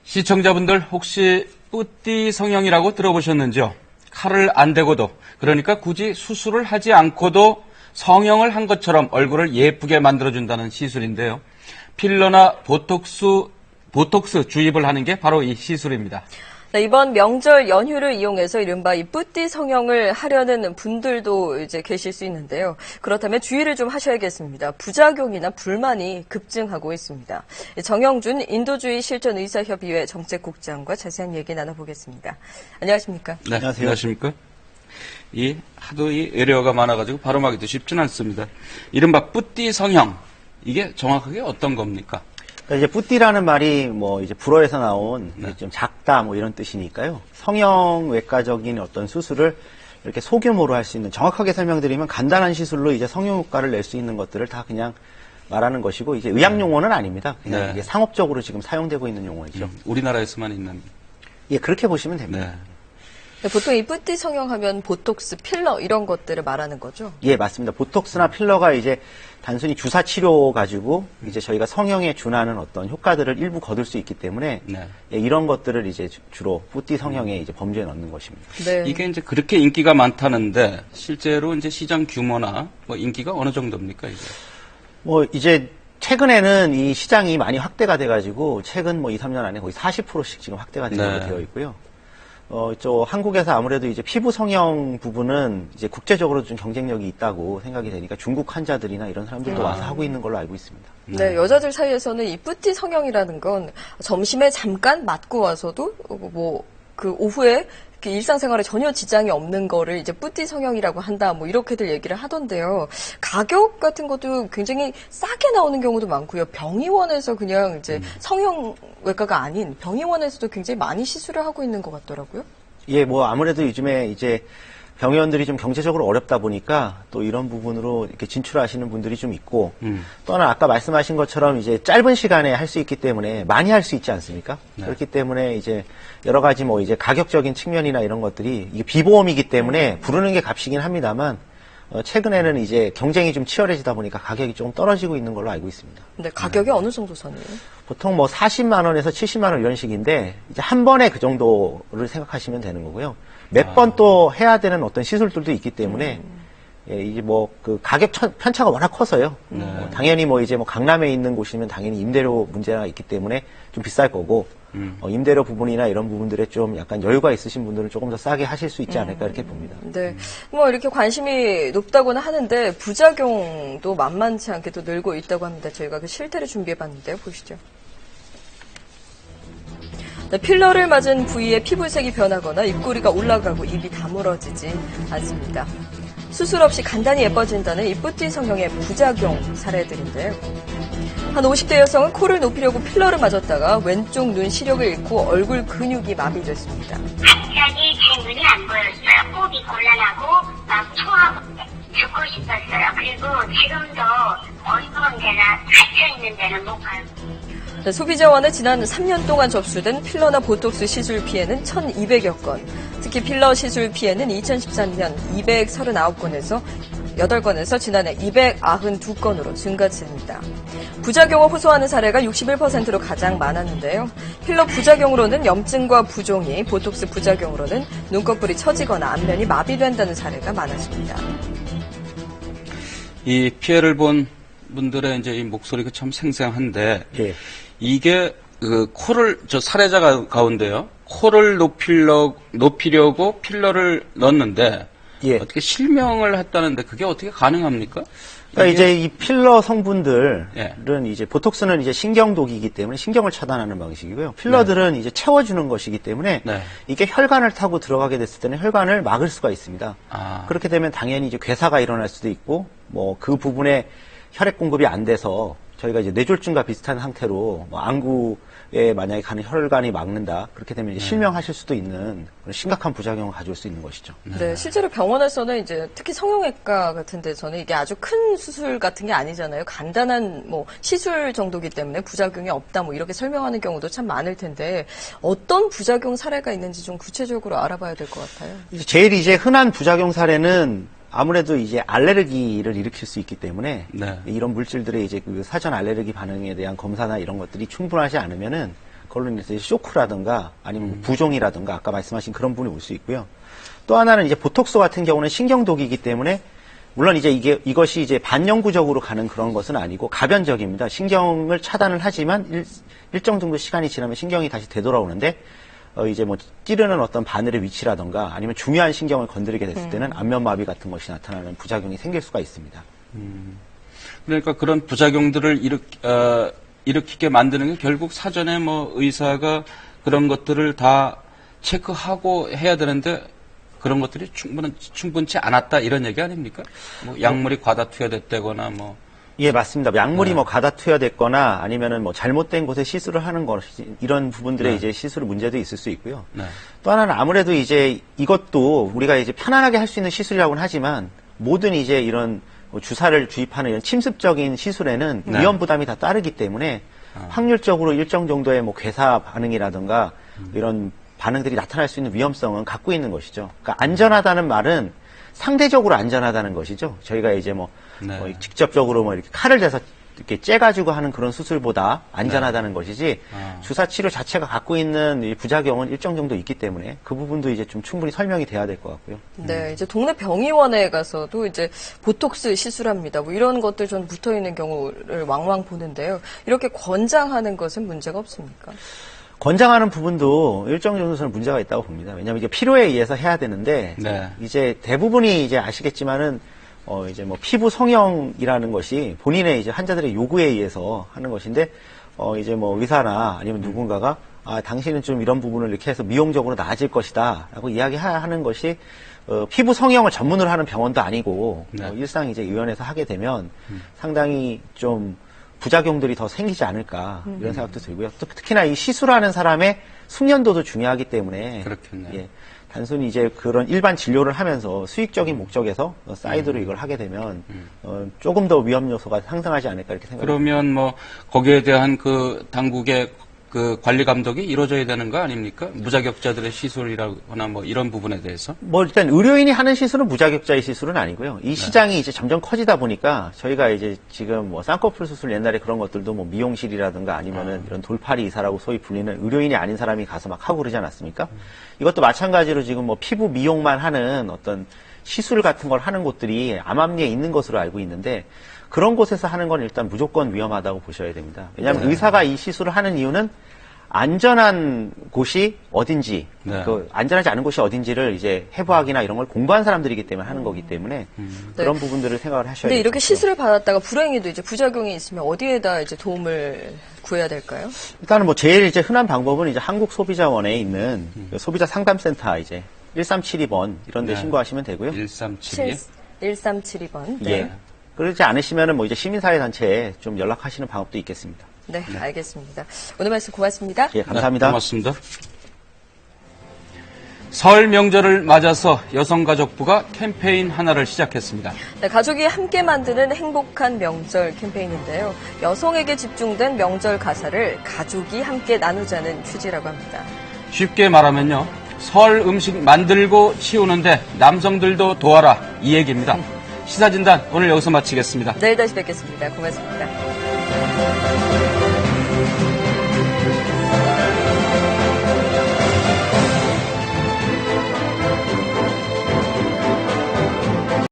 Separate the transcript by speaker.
Speaker 1: 시청자분들 혹시 뿌띠 성형이라고 들어보셨는지요? 칼을 안 대고도, 그러니까 굳이 수술을 하지 않고도 성형을 한 것처럼 얼굴을 예쁘게 만들어준다는 시술인데요. 필러나 보톡스 주입을 하는 게 바로 이 시술입니다.
Speaker 2: 네, 이번 명절 연휴를 이용해서 이른바 이 뿌띠 성형을 하려는 분들도 이제 계실 수 있는데요. 그렇다면 주의를 좀 하셔야겠습니다. 부작용이나 불만이 급증하고 있습니다. 정영준 인도주의 실천의사협의회 정책국장과 자세한 얘기 나눠보겠습니다. 안녕하십니까?
Speaker 1: 네, 안녕하십니까? 하도 이 애려가 많아가지고 발음하기도 쉽지는 않습니다. 이른바 뿌띠 성형, 이게 정확하게 어떤 겁니까?
Speaker 3: 이제 뿌띠라는 말이 이제 불어에서 나온 좀 작다 이런 뜻이니까요. 성형외과적인 어떤 수술을 이렇게 소규모로 할 수 있는, 정확하게 설명드리면 간단한 시술로 이제 성형 효과를 낼 수 있는 것들을 다 그냥 말하는 것이고, 이제 의학 용어는 아닙니다. 그냥 이게 상업적으로 지금 사용되고 있는 용어이죠.
Speaker 1: 우리나라에서만 있는.
Speaker 3: 예, 그렇게 보시면 됩니다.
Speaker 2: 네, 보통 이 뿌띠 성형하면 보톡스, 필러 이런 것들을 말하는 거죠?
Speaker 3: 예, 맞습니다. 보톡스나 필러가 이제 단순히 주사 치료 가지고 이제 저희가 성형에 준하는 어떤 효과들을 일부 거둘 수 있기 때문에 예, 이런 것들을 이제 주로 뿌띠 성형에 이제 범주에 넣는 것입니다.
Speaker 2: 네.
Speaker 1: 이게 이제 그렇게 인기가 많다는데 실제로 이제 시장 규모나 인기가 어느 정도입니까, 이게?
Speaker 3: 이제 최근에는 이 시장이 많이 확대가 돼가지고 최근 2, 3년 안에 거의 40%씩 지금 확대가 되어 있고요. 한국에서 아무래도 이제 피부 성형 부분은 이제 국제적으로 좀 경쟁력이 있다고 생각이 되니까 중국 환자들이나 이런 사람들도 와서 하고 있는 걸로 알고 있습니다.
Speaker 2: 네, 여자들 사이에서는 이 뿌띠 성형이라는 건 점심에 잠깐 맞고 와서도 그 오후에 일상생활에 전혀 지장이 없는 거를 이제 뿌띠 성형이라고 한다, 이렇게들 얘기를 하던데요. 가격 같은 것도 굉장히 싸게 나오는 경우도 많고요. 병의원에서 그냥 이제 성형외과가 아닌 병의원에서도 굉장히 많이 시술을 하고 있는 것 같더라고요.
Speaker 3: 예, 아무래도 요즘에 이제 병의원들이 좀 경제적으로 어렵다 보니까 또 이런 부분으로 이렇게 진출하시는 분들이 좀 있고, 또 하나 아까 말씀하신 것처럼 이제 짧은 시간에 할 수 있기 때문에 많이 할 수 있지 않습니까? 그렇기 때문에 이제 여러 가지 이제 가격적인 측면이나 이런 것들이 이게 비보험이기 때문에 부르는 게 값이긴 합니다만, 최근에는 이제 경쟁이 좀 치열해지다 보니까 가격이 조금 떨어지고 있는 걸로 알고 있습니다.
Speaker 2: 근데 가격이 어느 정도 선이에요?
Speaker 3: 보통 40만 원에서 70만 원 이런 식인데, 이제 한 번에 그 정도를 생각하시면 되는 거고요. 몇 번 또 해야 되는 어떤 시술들도 있기 때문에, 예, 이제 그 가격 편차가 워낙 커서요. 당연히 이제 강남에 있는 곳이면 당연히 임대료 문제가 있기 때문에 좀 비쌀 거고, 임대료 부분이나 이런 부분들에 좀 약간 여유가 있으신 분들은 조금 더 싸게 하실 수 있지 않을까 이렇게 봅니다.
Speaker 2: 네. 이렇게 관심이 높다고는 하는데 부작용도 만만치 않게 또 늘고 있다고 합니다. 저희가 그 실태를 준비해 봤는데요. 보시죠. 네, 필러를 맞은 부위에 피부색이 변하거나 입꼬리가 올라가고 입이 다물어지지 않습니다. 수술 없이 간단히 예뻐진다는 이 뿌띠 성형의 부작용 사례들인데요. 한 50대 여성은 코를 높이려고 필러를 맞았다가 왼쪽 눈 시력을 잃고 얼굴 근육이 마비됐습니다.
Speaker 4: 갑자기 제 눈이 안 보였어요. 호흡이 곤란하고 막 토하고 죽고 싶었어요. 그리고 지금도 어두운 데나 갇혀있는 데는 못 가요.
Speaker 2: 네, 소비자원에 지난 3년 동안 접수된 필러나 보톡스 시술 피해는 1,200여 건, 특히 필러 시술 피해는 2013년 239건에서 8건에서 지난해 292건으로 증가했습니다. 부작용을 호소하는 사례가 61%로 가장 많았는데요. 필러 부작용으로는 염증과 부종이, 보톡스 부작용으로는 눈꺼풀이 처지거나 안면이 마비된다는 사례가 많았습니다.
Speaker 1: 이 피해를 본 분들의 이제 이 목소리가 참 생생한데,
Speaker 3: 예.
Speaker 1: 이게 사례자 가운데요, 코를 높이려고 필러를 넣었는데,
Speaker 3: 예.
Speaker 1: 어떻게 실명을 했다는데 그게 어떻게 가능합니까?
Speaker 3: 그러니까 이제 이 필러 성분들은
Speaker 1: 예.
Speaker 3: 이제 보톡스는 이제 신경독이기 때문에 신경을 차단하는 방식이고요. 필러들은 이제 채워주는 것이기 때문에 이게 혈관을 타고 들어가게 됐을 때는 혈관을 막을 수가 있습니다. 그렇게 되면 당연히 이제 괴사가 일어날 수도 있고, 그 부분에 혈액 공급이 안 돼서 저희가 이제 뇌졸중과 비슷한 상태로 안구에 만약에 가는 혈관이 막는다, 그렇게 되면 이제 실명하실 수도 있는 그런 심각한 부작용을 가져올 수 있는 것이죠.
Speaker 2: 네, 실제로 병원에서는 이제 특히 성형외과 같은 데서는 이게 아주 큰 수술 같은 게 아니잖아요. 간단한 시술 정도기 때문에 부작용이 없다 이렇게 설명하는 경우도 참 많을 텐데, 어떤 부작용 사례가 있는지 좀 구체적으로 알아봐야 될 것 같아요.
Speaker 3: 제일 이제 흔한 부작용 사례는 아무래도 이제 알레르기를 일으킬 수 있기 때문에 이런 물질들의 이제 그 사전 알레르기 반응에 대한 검사나 이런 것들이 충분하지 않으면은 그걸로 인해서 쇼크라든가 아니면 부종이라든가 아까 말씀하신 그런 부분이 올 수 있고요. 또 하나는 이제 보톡스 같은 경우는 신경독이기 때문에 물론 이제 이것이 이제 반영구적으로 가는 그런 것은 아니고 가변적입니다. 신경을 차단을 하지만 일정 정도 시간이 지나면 신경이 다시 되돌아오는데 이제 뭐 찌르는 어떤 바늘의 위치라든가 아니면 중요한 신경을 건드리게 됐을 때는 안면마비 같은 것이 나타나는 부작용이 생길 수가 있습니다.
Speaker 1: 그러니까 그런 부작용들을 일으키게 만드는 게 결국 사전에 뭐 의사가 그런 것들을 다 체크하고 해야 되는데 그런 것들이 충분치 않았다 이런 얘기 아닙니까? 뭐 약물이 과다 투여됐다거나 뭐.
Speaker 3: 예, 맞습니다. 약물이 뭐 과다 투여됐거나 아니면은 뭐 잘못된 곳에 시술을 하는 것 이런 부분들의 이제 시술 문제도 있을 수 있고요.
Speaker 1: 네.
Speaker 3: 또 하나는 아무래도 이제 이것도 우리가 이제 편안하게 할 수 있는 시술이라고는 하지만 모든 이제 이런 뭐 주사를 주입하는 이런 침습적인 시술에는
Speaker 1: 네.
Speaker 3: 위험 부담이 다 따르기 때문에 확률적으로 일정 정도의 뭐 괴사 반응이라든가 이런 반응들이 나타날 수 있는 위험성은 갖고 있는 것이죠. 그러니까 안전하다는 말은 상대적으로 안전하다는 것이죠. 저희가 이제 뭐 직접적으로 뭐 이렇게 칼을 대서 이렇게 째가지고 하는 그런 수술보다 안전하다는 것이지 주사 치료 자체가 갖고 있는 이 부작용은 일정 정도 있기 때문에 그 부분도 이제 좀 충분히 설명이 돼야 될 것 같고요.
Speaker 2: 네, 이제 동네 병의원에 가서도 이제 보톡스 시술합니다. 뭐 이런 것들 좀 붙어 있는 경우를 왕왕 보는데요. 이렇게 권장하는 것은 문제가 없습니까?
Speaker 3: 권장하는 부분도 일정 정도는 문제가 있다고 봅니다. 왜냐하면 이게 필요에 의해서 해야 되는데 이제 대부분이 이제 아시겠지만은 이제 뭐 피부 성형이라는 것이 본인의 이제 환자들의 요구에 의해서 하는 것인데 이제 뭐 의사나 아니면 누군가가 당신은 좀 이런 부분을 이렇게 해서 미용적으로 나아질 것이다라고 이야기하는 것이 피부 성형을 전문으로 하는 병원도 아니고 일상 이제 의원에서 하게 되면 상당히 좀 부작용들이 더 생기지 않을까 이런 생각도 들고요. 또 특히나 이 시술하는 사람의 숙련도도 중요하기 때문에
Speaker 1: 그렇겠네요.
Speaker 3: 예, 단순히 이제 그런 일반 진료를 하면서 수익적인 목적에서 사이드로 이걸 하게 되면 조금 더 위험 요소가 상승하지 않을까 이렇게 생각합니다.
Speaker 1: 그러면 뭐 거기에 대한 그 당국의 그 관리 감독이 이루어져야 되는 거 아닙니까? 무자격자들의 시술이라거나 뭐 이런 부분에 대해서.
Speaker 3: 뭐 일단 의료인이 하는 시술은 무자격자의 시술은 아니고요. 이 시장이 이제 점점 커지다 보니까 저희가 이제 지금 뭐 쌍꺼풀 수술 옛날에 그런 것들도 뭐 미용실이라든가 아니면은 이런 돌팔이 의사라고 소위 불리는 의료인이 아닌 사람이 가서 막 하고 그러지 않았습니까? 이것도 마찬가지로 지금 뭐 피부 미용만 하는 어떤 시술 같은 걸 하는 곳들이 암암리에 있는 것으로 알고 있는데 그런 곳에서 하는 건 일단 무조건 위험하다고 보셔야 됩니다. 왜냐하면 의사가 이 시술을 하는 이유는 안전한 곳이 어딘지, 그 안전하지 않은 곳이 어딘지를 이제 해부학이나 이런 걸 공부한 사람들이기 때문에 하는 거기 때문에 그런 부분들을 생각을 하셔야 돼요.
Speaker 2: 근데 이렇게 시술을 받았다가 불행히도 이제 부작용이 있으면 어디에다 이제 도움을 구해야 될까요?
Speaker 3: 일단은 뭐 제일 이제 흔한 방법은 이제 한국소비자원에 있는 그 소비자 상담센터 이제 1372번 이런 데 신고하시면 되고요.
Speaker 1: 1372.
Speaker 2: 1372번. 네.
Speaker 3: 예. 그러지 않으시면은 뭐 이제 시민사회단체에 좀 연락하시는 방법도 있겠습니다.
Speaker 2: 네, 알겠습니다. 오늘 말씀 고맙습니다.
Speaker 3: 예, 감사합니다.
Speaker 1: 고맙습니다. 설 명절을 맞아서 여성가족부가 캠페인 하나를 시작했습니다.
Speaker 2: 네, 가족이 함께 만드는 행복한 명절 캠페인인데요. 여성에게 집중된 명절 가사를 가족이 함께 나누자는 취지라고 합니다.
Speaker 1: 쉽게 말하면요. 설 음식 만들고 치우는데 남성들도 도와라 이 얘기입니다. 시사진단 오늘 여기서 마치겠습니다.
Speaker 2: 내일 다시 뵙겠습니다. 고맙습니다.